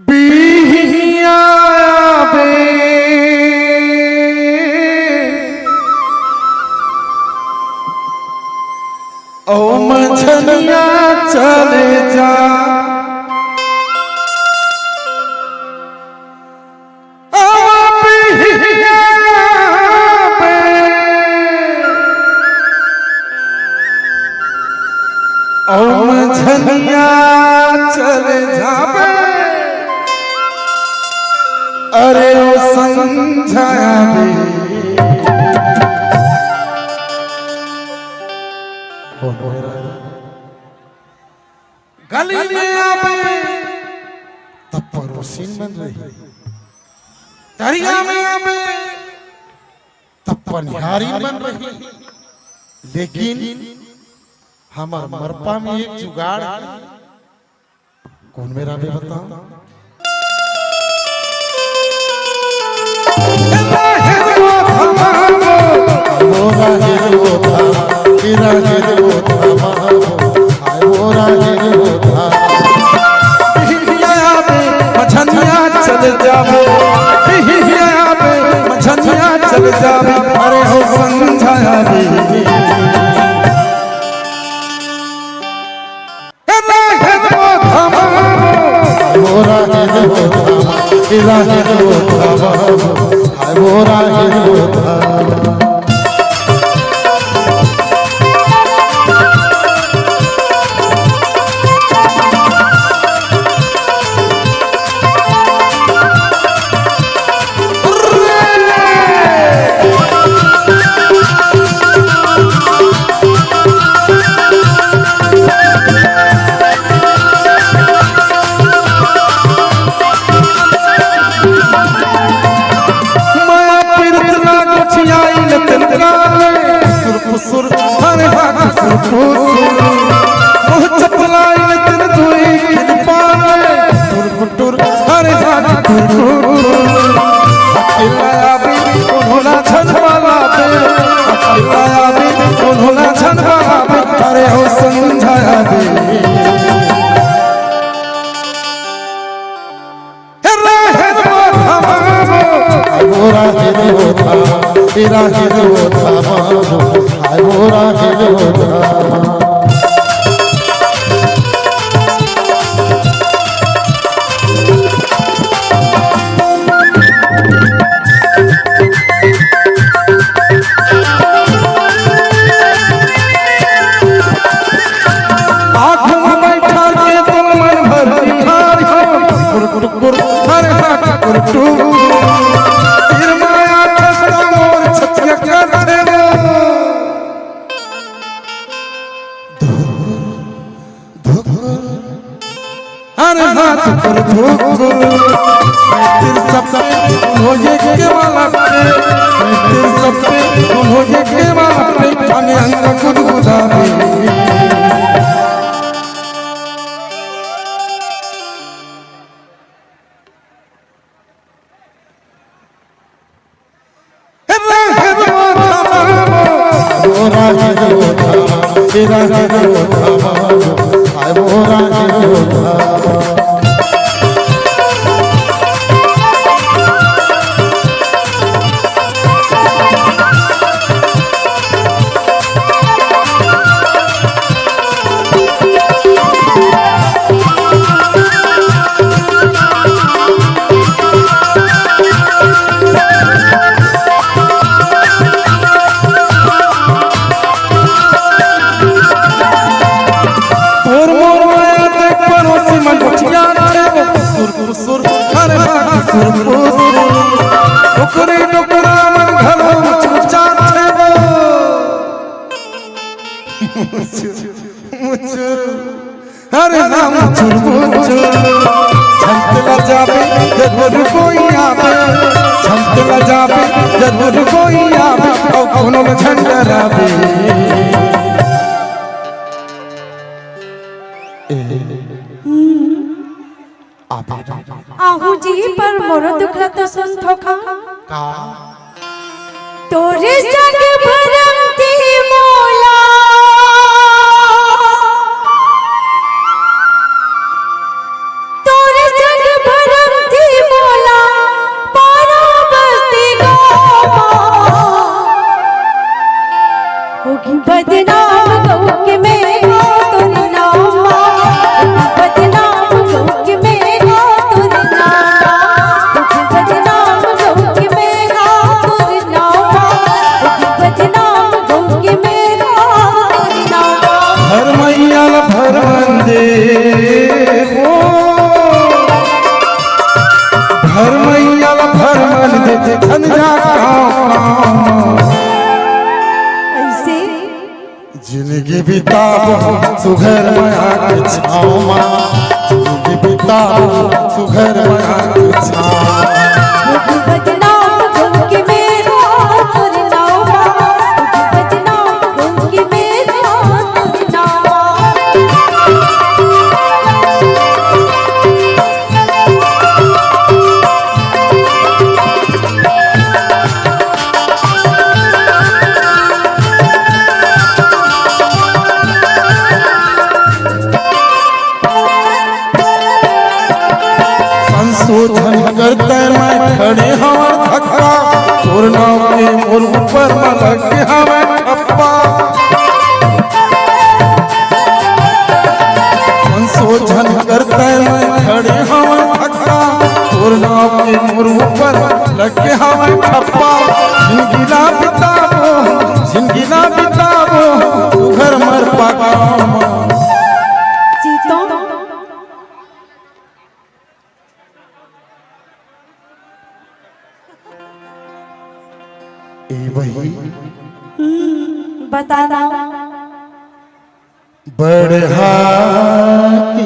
बिहिया बे ओ मछलिया चले जा ओ बिहिया बे ओ मछलिया चले जाबे अरे ओ समझाया बे गली में आवे तब पड़ोसी बन रही दरिया में आवे तब पनिहारी बन रही लेकिन हमार मरपा में एक जुगाड़ कौन मेरा भी बताओ मोरा हीरो था तेरा हीरो था मोरा हीरो था हिया पे मछलियां चल जावे हिया पे मछलियां चल जावे अरे हो समझाया रे मोरा हीरो था तेरा हीरो था मोरा हीरो था अरे हो समझाया मोरा हीरो था तेरा हीरो था मोरा हीरो था अरे हाथ पर धोखो तेरे सब हो ये के वाला तेरे सब हो ये के वाला पानी अंग खुद गुदावे मोरा हीरो था तेरा हीरो था मोरा हीरो था टुकड़े टुकड़ा मन घलो चुचा छेबो अरे नाम चुरमुचु छंतला जावे जरूर कोई आवे छंतला जावे जरूर कोई आवे औ कोनो झंडरावे आहू जी पर मोर दुखला तो सुन थोका का तोरे संग भरमती मोला तोरे संग भर बिताबो सुघर माया के छाँव माँ जिंदगी बिताबो सुघर माया के छाँव बदनाम गंगे मेरा तोर नावा बदनाम गंगे मेरा तोर नावा संशोधन करते मैं खड़े हवा धक्का तोर नाम के मोर ऊपर मलक के हवा ठप्पा संशोधन करते मैं खड़े हवा धक्का तोर नाम के मोर ऊपर लग के हवा ठप्पा जिंदगी ना बिताबो तू घर मर पागा जीतो ए वही बताना बढ़ा की